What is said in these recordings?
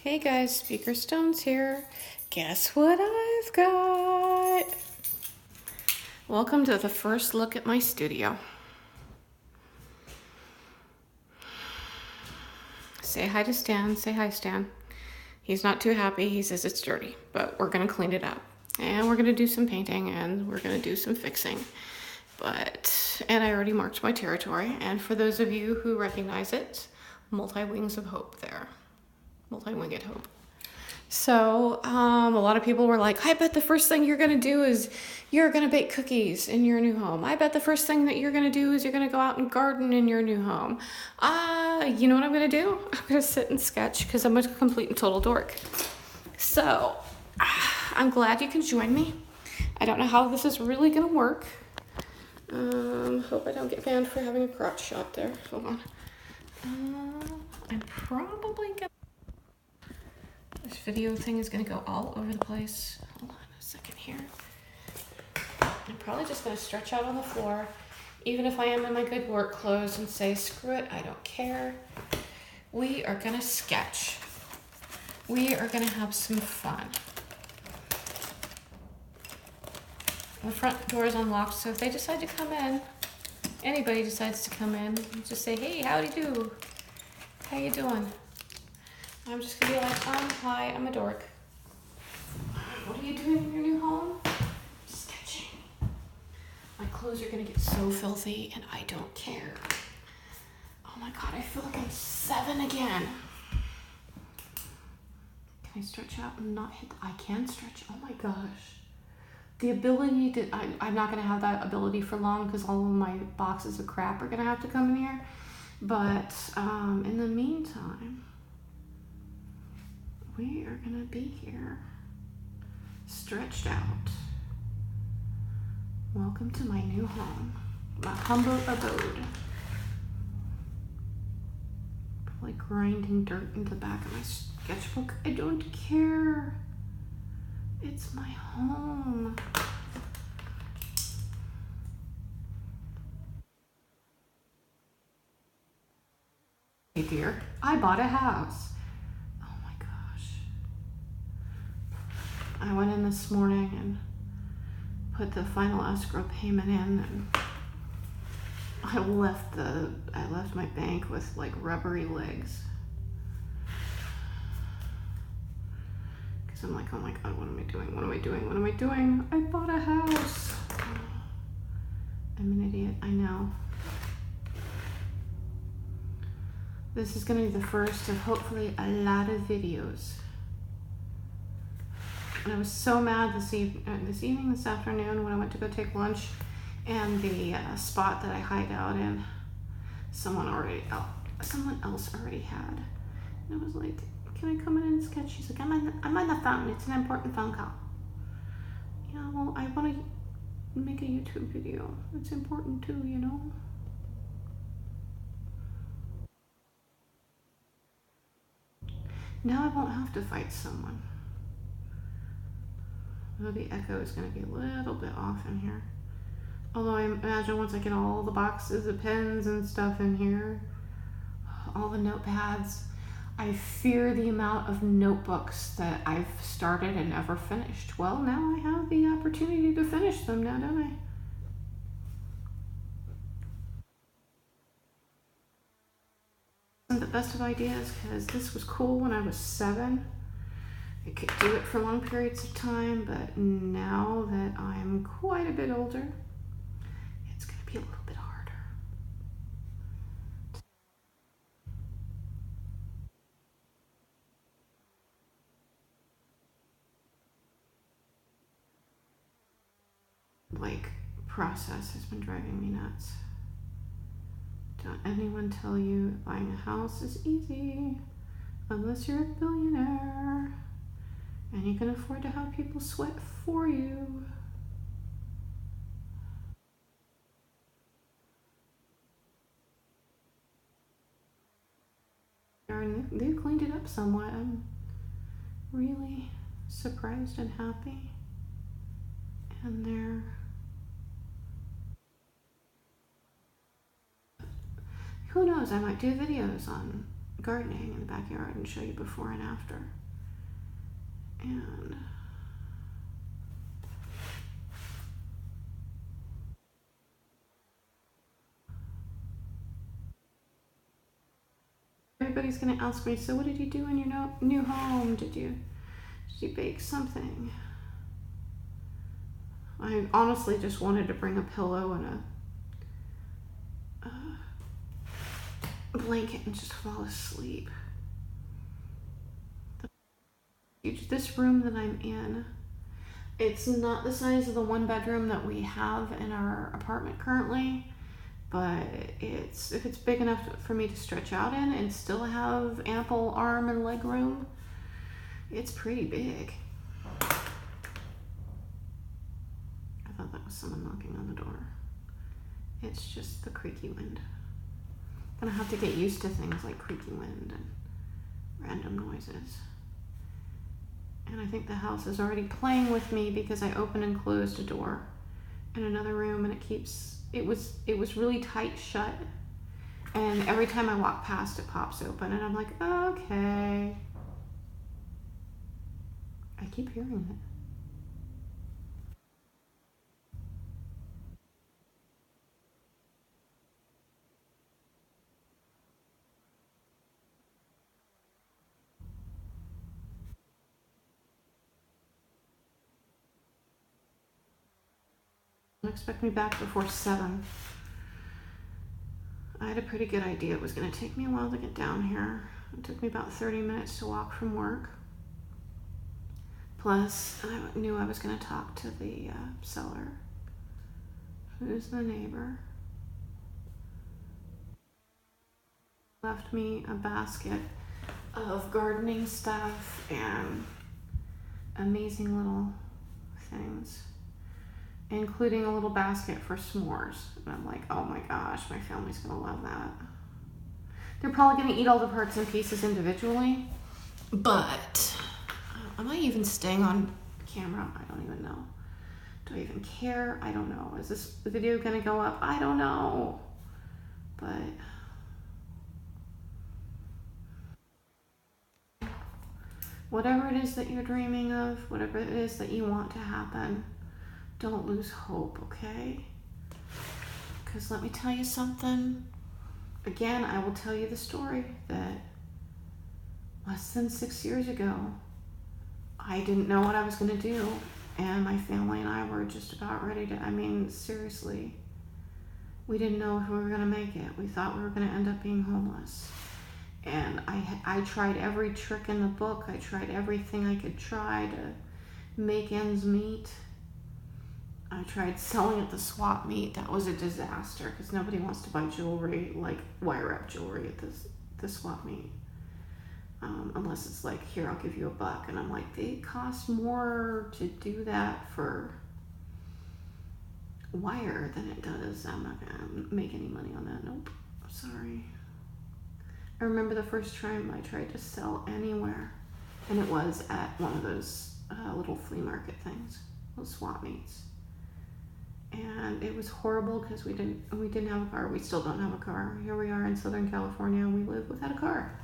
Hey guys, Speaker Stones here. Guess what I've got? Welcome to the first look at my studio. Say hi to Stan. Say hi, Stan. He's not too happy. He says it's dirty, but we're going to clean it up. And we're going to do some painting and we're going to do some fixing. And I already marked my territory. And for those of you who recognize it, multi-wings of hope there. Multi-winged hope. So a lot of people were like, I bet the first thing you're going to do is you're going to bake cookies in your new home. I bet the first thing that you're going to do is you're going to go out and garden in your new home. You know what I'm going to do? I'm going to sit and sketch because I'm a complete and total dork. So I'm glad you can join me. I don't know how this is really going to work. Hope I don't get banned for having a crotch shot there. Hold on. I'm probably going to... This video thing is going to go all over the place. Hold on a second here. I'm probably just going to stretch out on the floor, even if I am in my good work clothes, and say, screw it, I don't care. We are going to sketch. We are going to have some fun. The front door is unlocked, so if they decide to come in, anybody decides to come in, just say, hey, howdy do. How you doing? I'm just gonna be like, hi, I'm a dork. What are you doing in your new home? Sketching. My clothes are gonna get so filthy and I don't care. Oh my God, I feel like I'm 7 again. Can I stretch out and not hit? I can stretch, oh my gosh. The ability to, I'm not gonna have that ability for long because all of my boxes of crap are gonna have to come in here. But in the meantime, we are gonna be here, stretched out. Welcome to my new home, my humble abode. Probably grinding dirt into the back of my sketchbook. I don't care. It's my home. Hey dear, I bought a house. I went in this morning and put the final escrow payment in, and I left my bank with like rubbery legs. Cause I'm like, oh my God, what am I doing? What am I doing? What am I doing? I bought a house. I'm an idiot, I know. This is gonna be the first of hopefully a lot of videos. And I was so mad this afternoon when I went to go take lunch, and the spot that I hide out in, someone else already had. And I was like, can I come in and sketch? She's like, I'm on the phone. It's an important phone call. Yeah, well, I want to make a YouTube video. It's important too, you know? Now I won't have to fight someone. Well, the echo is going to be a little bit off in here. Although I imagine once I get all the boxes of pens and stuff in here, all the notepads, I fear the amount of notebooks that I've started and never finished. Well, now I have the opportunity to finish them now, don't I? The best of ideas, because this was cool when I was 7. I could do it for long periods of time, but now that I'm quite a bit older, it's going to be a little bit harder. Process has been driving me nuts. Don't anyone tell you buying a house is easy unless you're a billionaire and you can afford to have people sweat for you. They've cleaned it up somewhat. I'm really surprised and happy. And they're... Who knows, I might do videos on gardening in the backyard and show you before and after. And everybody's gonna ask me, so what did you do in your new home? Did you bake something? I honestly just wanted to bring a pillow and a blanket and just fall asleep. This room that I'm in, it's not the size of the one bedroom that we have in our apartment currently, but if it's big enough for me to stretch out in and still have ample arm and leg room, it's pretty big. I thought that was someone knocking on the door. It's just the creaky wind. I'm gonna have to get used to things like creaky wind and random noises. And I think the house is already playing with me because I opened and closed a door in another room, and it was really tight shut. And every time I walk past, it pops open, and I'm like, okay. I keep hearing it. Don't expect me back before 7. I had a pretty good idea it was going to take me a while to get down here. It took me about 30 minutes to walk from work. Plus, I knew I was going to talk to the seller, who's the neighbor. Left me a basket of gardening stuff and amazing little things, including a little basket for s'mores. And I'm like, oh my gosh, my family's gonna love that. They're probably gonna eat all the parts and pieces individually, but am I even staying on camera? I don't even know. Do I even care? I don't know. Is this video gonna go up? I don't know. But whatever it is that you're dreaming of, whatever it is that you want to happen, don't lose hope, okay? Because let me tell you something. Again, I will tell you the story that less than 6 years ago, I didn't know what I was going to do. And my family and I were just about ready to, I mean, seriously, we didn't know if we were going to make it. We thought we were going to end up being homeless. And I tried every trick in the book. I tried everything I could try to make ends meet. I tried selling at the swap meet. That was a disaster because nobody wants to buy jewelry, like wire wrap jewelry at the swap meet. Unless it's like, here, I'll give you $1. And I'm like, they cost more to do that for wire than it does. I'm not going to make any money on that. Nope. Sorry. I remember the first time I tried to sell anywhere, and it was at one of those little flea market things, those swap meets. And it was horrible because we didn't have a car. We still don't have a car. Here we are in Southern California, and we live without a car.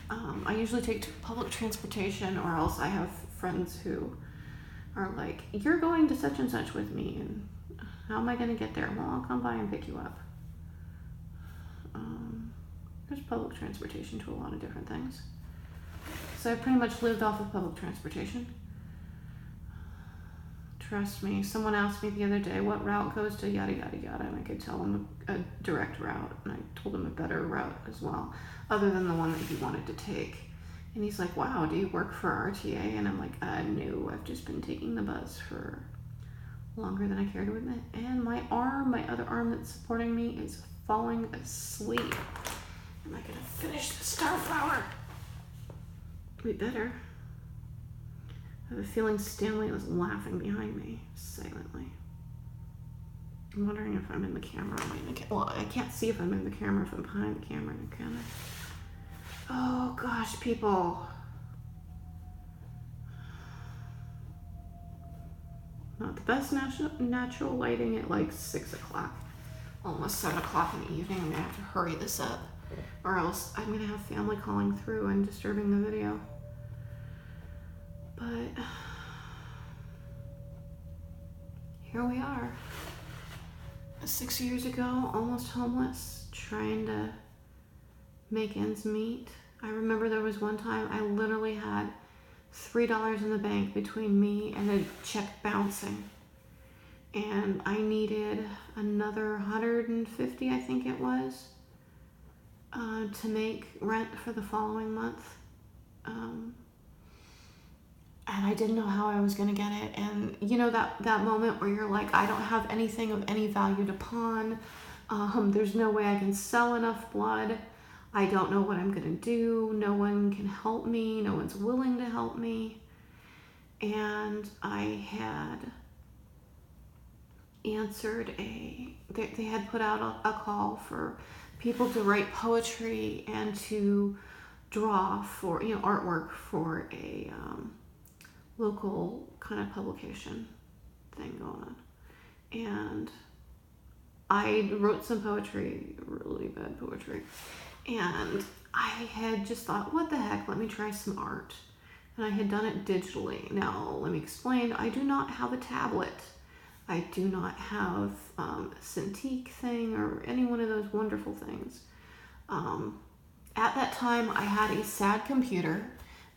I usually take public transportation, or else I have friends who are like, you're going to such and such with me, and how am I going to get there? Well, I'll come by and pick you up. There's public transportation to a lot of different things. So I pretty much lived off of public transportation. Trust me, someone asked me the other day what route goes to yada yada yada, and I could tell them a direct route, and I told him a better route as well, other than the one that he wanted to take. And he's like, wow, do you work for RTA? And I'm like, no, I've just been taking the bus for longer than I care to admit. And my other arm that's supporting me is falling asleep. Am I gonna finish the starflower? We better. I have a feeling Stanley was laughing behind me silently. I'm wondering if I'm in the camera. Well, I can't see if I'm in the camera if I'm behind the camera. Can I? Oh gosh, people. Not the best natural lighting at like 6 o'clock. Almost 7 o'clock in the evening. I'm gonna have to hurry this up. or else I'm gonna have family calling through and disturbing the video. But here we are. 6 years ago, almost homeless, trying to make ends meet. I remember there was one time I literally had $3 in the bank between me and a check bouncing. And I needed another 150, I think it was, to make rent for the following month. And I didn't know how I was going to get it. And you know, that moment where you're like, I don't have anything of any value to pawn. There's no way I can sell enough blood. I don't know what I'm going to do. No one can help me. No one's willing to help me. And I had answered they had put out a call for people to write poetry and to draw for, artwork for a local kind of publication thing going on. And I wrote some poetry, really bad poetry. And I had just thought, what the heck, let me try some art. And I had done it digitally. Now, let me explain. I do not have a tablet. I do not have a Cintiq thing or any one of those wonderful things. At that time, I had a sad computer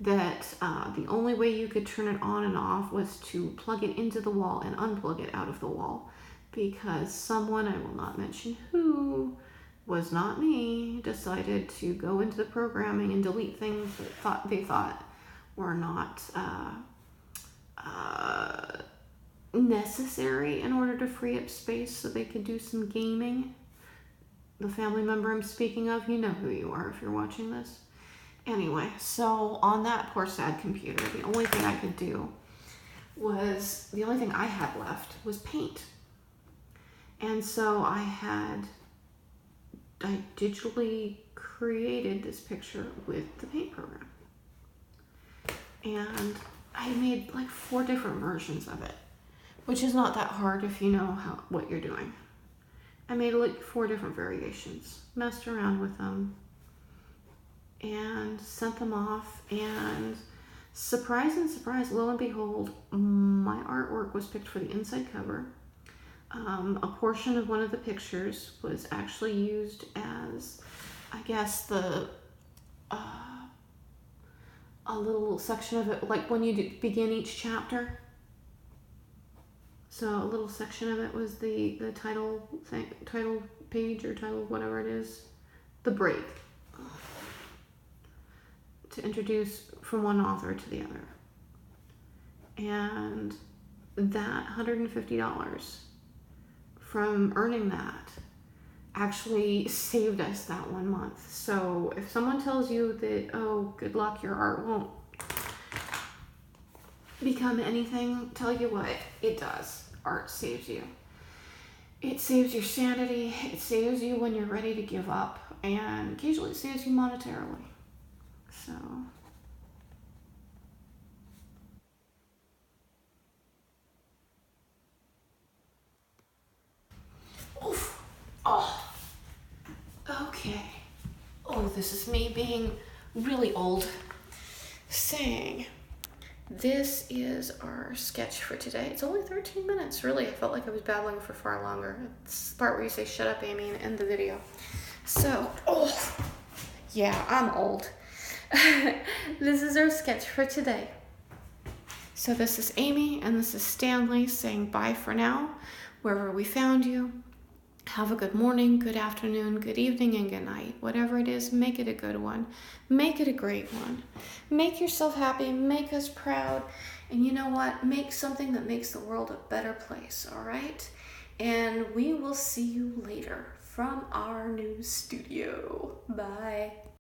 that the only way you could turn it on and off was to plug it into the wall and unplug it out of the wall, because someone, I will not mention who, was not me, decided to go into the programming and delete things that they thought were not necessary in order to free up space so they could do some gaming. The family member I'm speaking of, you know who you are if you're watching this. Anyway, so on that poor sad computer, the only thing I could do was, the only thing I had left was paint. And so I digitally created this picture with the paint program. And I made like 4 different versions of it, which is not that hard if you know what you're doing. I made like 4 different variations, messed around with them, and sent them off. And surprise and surprise, lo and behold, my artwork was picked for the inside cover. A portion of one of the pictures was actually used as, I guess, a little section of it, like when you begin each chapter. So a little section of it was the title page or title, whatever it is, the break, to introduce from one author to the other. And that $150 from earning that actually saved us that 1 month. So if someone tells you that, oh, good luck, your art won't become anything, tell you what, it does. Art saves you. It saves your sanity. It saves you when you're ready to give up. And occasionally it saves you monetarily. So oof. Oh, okay. Oh, this is me being really old. Saying, this is our sketch for today. It's only 13 minutes, really. I felt like I was babbling for far longer. It's the part where you say, shut up, Amy, and end the video. So, oh, yeah, I'm old. This is our sketch for today. So this is Amy, and this is Stanley saying bye for now, wherever we found you. Have a good morning, good afternoon, good evening, and good night. Whatever it is, make it a good one. Make it a great one. Make yourself happy, make us proud, and you know what? Make something that makes the world a better place, all right? And we will see you later from our new studio. Bye.